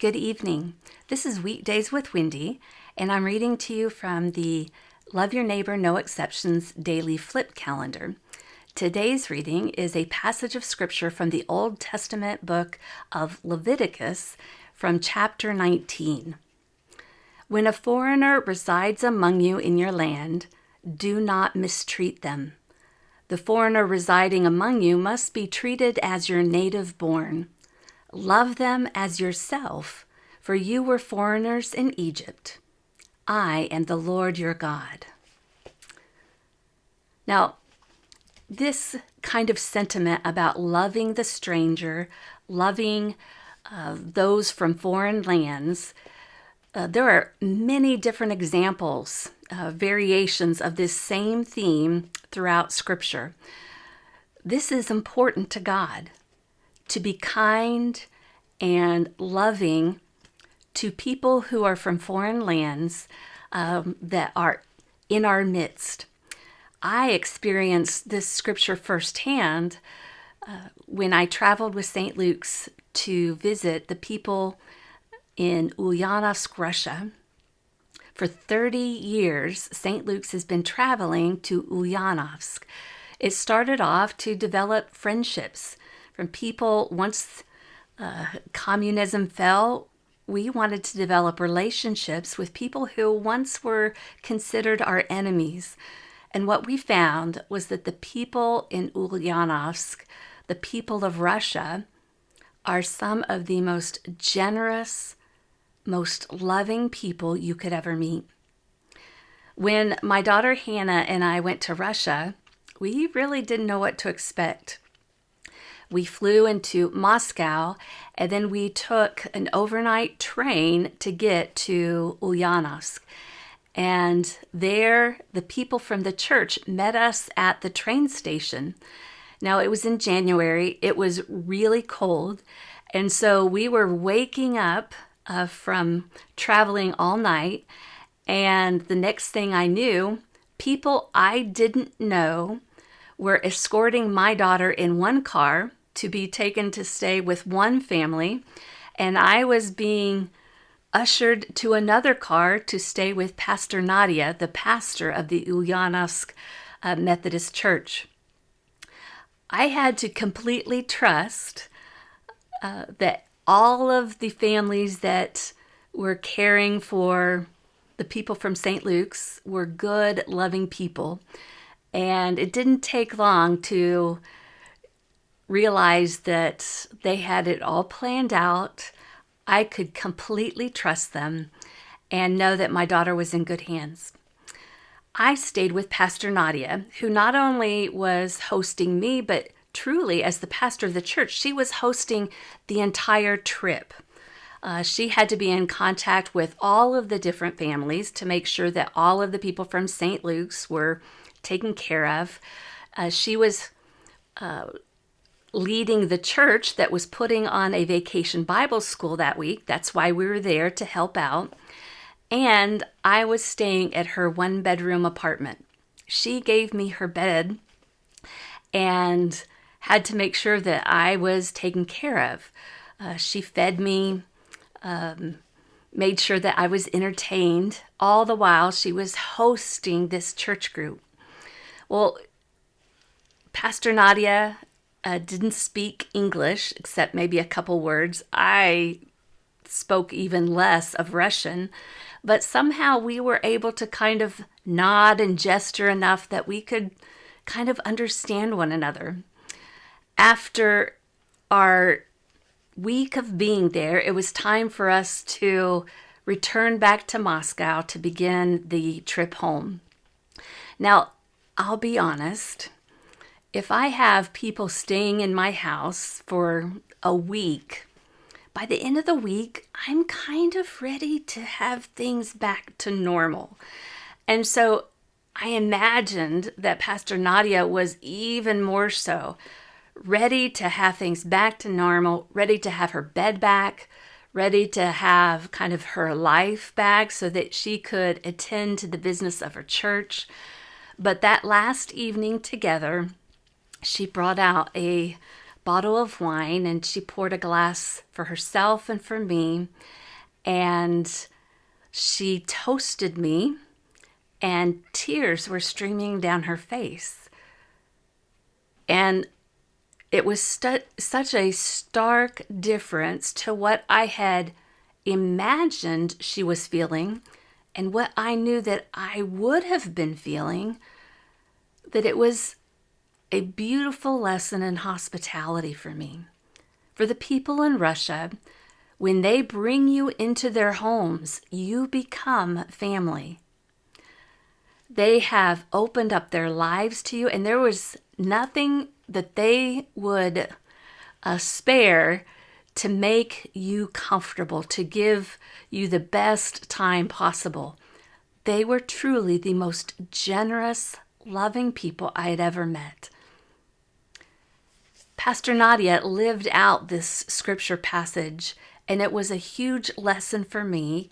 Good evening. This is Weekdays with Wendy, and I'm reading to you from the Love Your Neighbor, No Exceptions Daily Flip Calendar. Today's reading is a passage of scripture from the Old Testament book of Leviticus from chapter 19. When a foreigner resides among you in your land, do not mistreat them. The foreigner residing among you must be treated as your native born. Love them as yourself, for you were foreigners in Egypt. I am the Lord your God. Now, this kind of sentiment about loving the stranger, loving those from foreign lands, there are many different examples, variations of this same theme throughout Scripture. This is important to God, to be kind and loving to people who are from foreign lands that are in our midst. I experienced this scripture firsthand when I traveled with St. Luke's to visit the people in Ulyanovsk, Russia. For 30 years, St. Luke's has been traveling to Ulyanovsk. It started off to develop friendships from people. Once communism fell, we wanted to develop relationships with people who once were considered our enemies. And what we found was that the people in Ulyanovsk, the people of Russia, are some of the most generous, most loving people you could ever meet. When my daughter Hannah and I went to Russia, we really didn't know what to expect. We flew into Moscow, and then we took an overnight train to get to Ulyanovsk. And there, the people from the church met us at the train station. Now, it was in January. It was really cold. And so we were waking up from traveling all night. And the next thing I knew, people I didn't know were escorting my daughter in one car to be taken to stay with one family, and I was being ushered to another car to stay with Pastor Nadia, the pastor of the Ulyanovsk Methodist Church. I had to completely trust that all of the families that were caring for the people from St. Luke's were good, loving people, and it didn't take long to realized that they had it all planned out. I could completely trust them and know that my daughter was in good hands. I stayed with Pastor Nadia, who not only was hosting me, but truly as the pastor of the church, she was hosting the entire trip. She had to be in contact with all of the different families to make sure that all of the people from St. Luke's were taken care of. She was leading the church that was putting on a vacation Bible school that week. That's why we were there, to help out. And I was staying at her one-bedroom apartment. She gave me her bed and had to make sure that I was taken care of. She fed me, made sure that I was entertained, all the while she was hosting this church group. Well, Pastor Nadia didn't speak English, except maybe a couple words. I spoke even less of Russian, but somehow we were able to kind of nod and gesture enough that we could kind of understand one another. After our week of being there, it was time for us to return back to Moscow to begin the trip home. Now, I'll be honest. If I have people staying in my house for a week, by the end of the week, I'm kind of ready to have things back to normal. And so I imagined that Pastor Nadia was even more so, ready to have things back to normal, ready to have her bed back, ready to have kind of her life back so that she could attend to the business of her church. But that last evening together, she brought out a bottle of wine, and she poured a glass for herself and for me, and she toasted me, and tears were streaming down her face. And it was such a stark difference to what I had imagined she was feeling and what I knew that I would have been feeling, that it was a beautiful lesson in hospitality for me. For the people in Russia, when they bring you into their homes, you become family. They have opened up their lives to you, and there was nothing that they would spare to make you comfortable, to give you the best time possible. They were truly the most generous, loving people I had ever met. Pastor Nadia lived out this scripture passage, and it was a huge lesson for me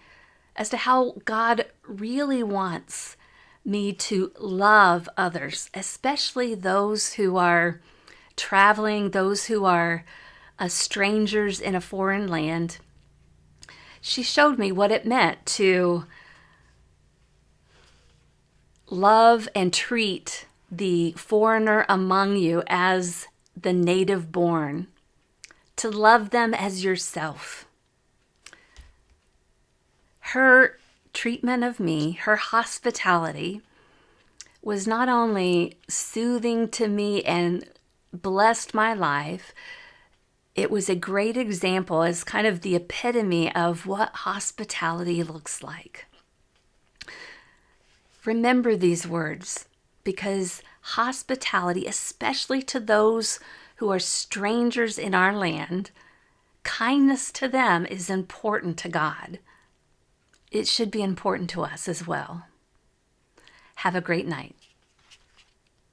as to how God really wants me to love others, especially those who are traveling, those who are strangers in a foreign land. She showed me what it meant to love and treat the foreigner among you as the native born, to love them as yourself. Her treatment of me, her hospitality, was not only soothing to me and blessed my life, it was a great example as kind of the epitome of what hospitality looks like. Remember these words, because hospitality, especially to those who are strangers in our land, kindness to them is important to God. It should be important to us as well. Have a great night.